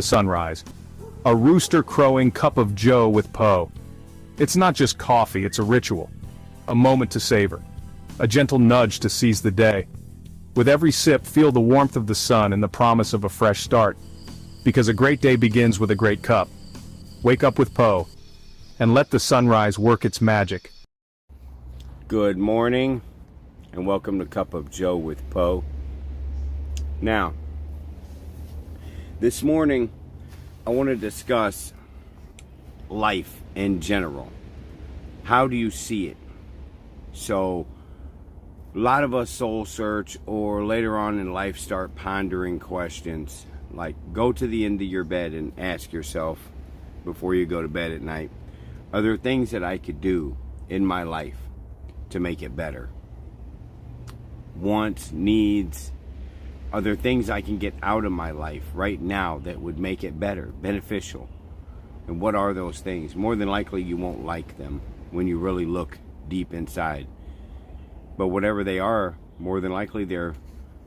Sunrise. A rooster crowing cup of joe with Poe. It's not just coffee, it's a ritual. A moment to savor. A gentle nudge to seize the day. With every sip, feel the warmth of the sun and the promise of a fresh start. Because a great day begins with a great cup. Wake up with Poe, and let the sunrise work its magic. Good morning, and welcome to Cup of Joe with Poe. Now, this morning, I want to discuss life in general. How do you see it? So, a lot of us soul search, or later on in life start pondering questions. Like, go to the end of your bed and ask yourself, before you go to bed at night, are there things that I could do in my life to make it better? Wants, needs. Are there things I can get out of my life right now that would make it better, beneficial? And what are those things? More than likely you won't like them when you really look deep inside. But whatever they are, more than likely they're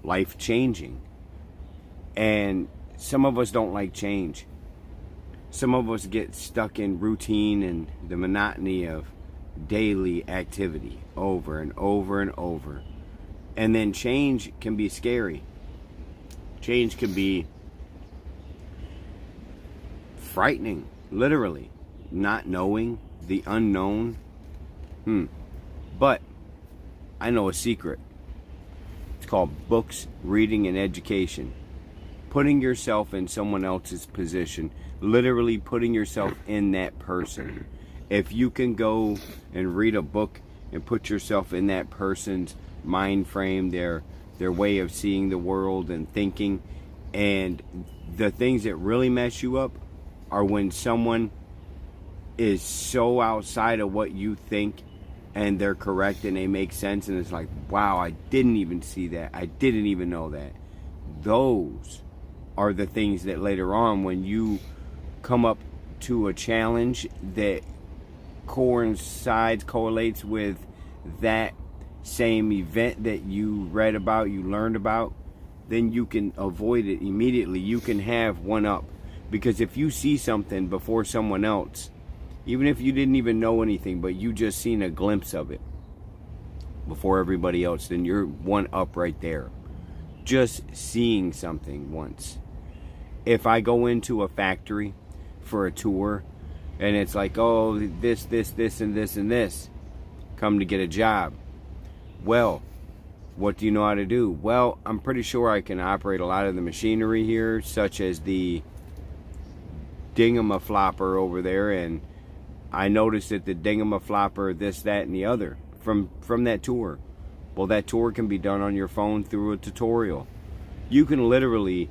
life-changing. And some of us don't like change. Some of us get stuck in routine and the monotony of daily activity over and over and over. And then change can be scary. Change can be frightening, literally. Not knowing, the unknown. But I know a secret. It's called books, reading, and education. Putting yourself in someone else's position. Literally putting yourself in that person. If you can go and read a book and put yourself in that person's mind frame, their way of seeing the world and thinking, and the things that really mess you up are when someone is so outside of what you think and they're correct and they make sense, and it's like, wow, I didn't even see that, I didn't even know that. Those are the things that later on, when you come up to a challenge that correlates with that same event that you read about, you learned about, then you can avoid it immediately. You can have one up. Because if you see something before someone else, even if you didn't even know anything, but you just seen a glimpse of it before everybody else, then you're one up right there. Just seeing something once. If I go into a factory for a tour, and it's like, oh, this, and this, and this, come to get a job. Well, what do you know how to do? Well, I'm pretty sure I can operate a lot of the machinery here, such as the dingamaflopper over there, and I noticed that the dingamaflopper, this, that, and the other, from that tour. Well, that tour can be done on your phone through a tutorial. You can literally,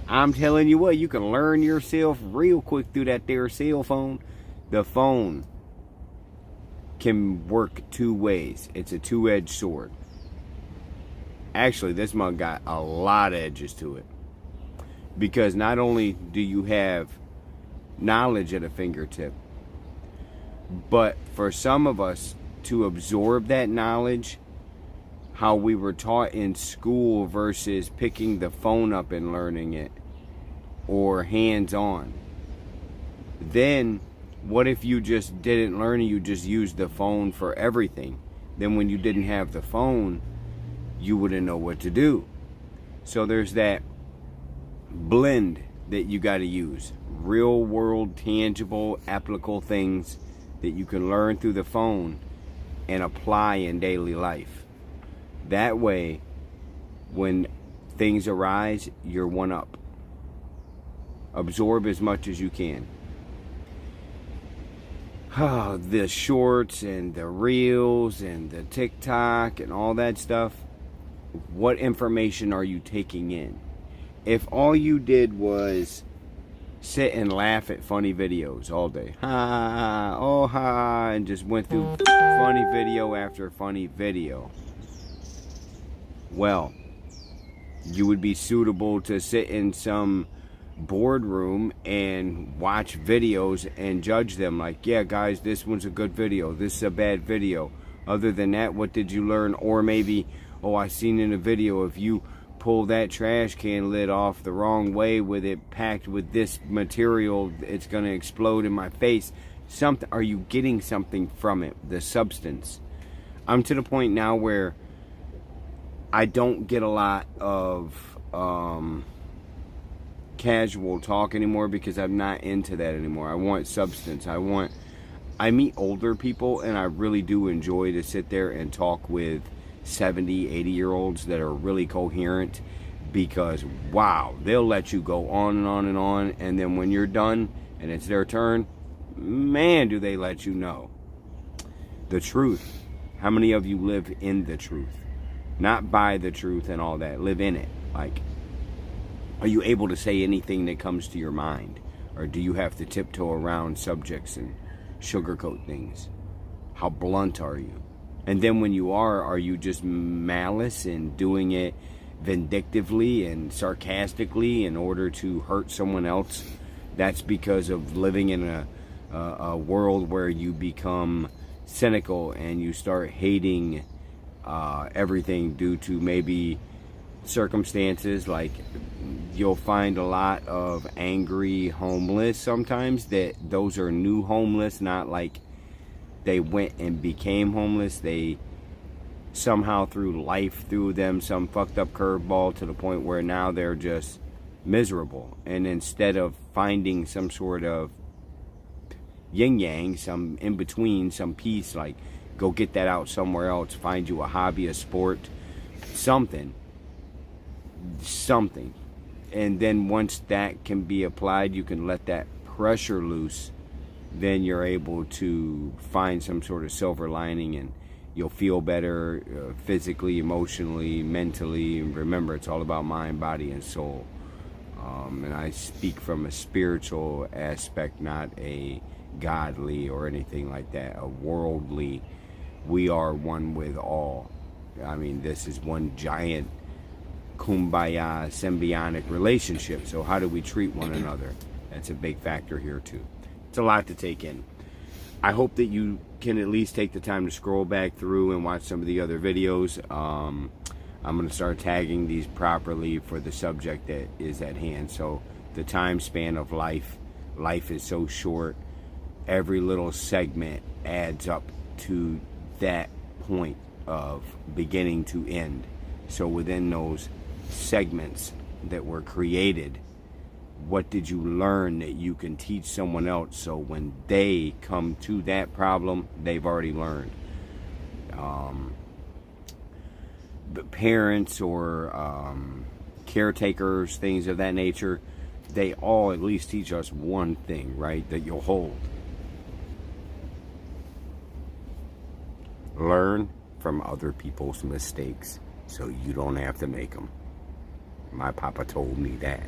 I'm telling you what, you can learn yourself real quick through that there cell phone. The phone can work two ways. It's a two-edged sword. Actually, this mug got a lot of edges to it. Because not only do you have knowledge at a fingertip, but for some of us to absorb that knowledge, how we were taught in school versus picking the phone up and learning it, or hands-on. Then, what if you just didn't learn and you just used the phone for everything? Then when you didn't have the phone, you wouldn't know what to do. So there's that blend that you got to use. Real world, tangible, applicable things that you can learn through the phone and apply in daily life. That way, when things arise, you're one up. Absorb as much as you can. The shorts and the reels and the TikTok and all that stuff. What information are you taking in? If all you did was sit and laugh at funny videos all day, ha, oh ha, and just went through funny video after funny video, well, you would be suitable to sit in some boardroom and watch videos and judge them like, yeah guys, this one's a good video, this is a bad video. Other than that, what did you learn? Or maybe, oh, I seen in a video, if you pull that trash can lid off the wrong way with it packed with this material, it's going to explode in my face. Something, are you getting something from it? The substance. I'm to the point now where I don't get a lot of casual talk anymore because I'm not into that anymore. I want substance. I meet older people and I really do enjoy to sit there and talk with 70, 80-year-olds that are really coherent, because wow, they'll let you go on and on and on, and then when you're done and it's their turn, man, do they let you know the truth. How many of you live in the truth? Not by the truth and all that, live in it. Like, are you able to say anything that comes to your mind, or do you have to tiptoe around subjects and sugarcoat things? How blunt are you? And then when you are you just malice and doing it vindictively and sarcastically in order to hurt someone else? That's because of living in a world where you become cynical and you start hating everything due to maybe circumstances. Like, you'll find a lot of angry homeless sometimes, that those are new homeless, not like they went and became homeless. They somehow through life threw them some fucked up curveball to the point where now they're just miserable. And instead of finding some sort of yin yang, some in between, some peace, like go get that out somewhere else, find you a hobby, a sport, something. And then once that can be applied, you can let that pressure loose, then you're able to find some sort of silver lining, and you'll feel better physically, emotionally, mentally. And remember, it's all about mind, body, and soul. And I speak from a spiritual aspect, not a godly or anything like that, a worldly. We are one with all. I mean, this is one giant kumbaya symbiotic relationship. So how do we treat one another? That's a big factor here too. It's a lot to take in. I hope that you can at least take the time to scroll back through and watch some of the other videos. I'm going to start tagging these properly for the subject that is at hand. So the time span of life is so short. Every little segment adds up to that point of beginning to end. So within those segments that were created, what did you learn that you can teach someone else, so when they come to that problem, they've already learned? But parents or caretakers, things of that nature, they all at least teach us one thing, right? That you'll hold. Learn from other people's mistakes so you don't have to make them. My papa told me that.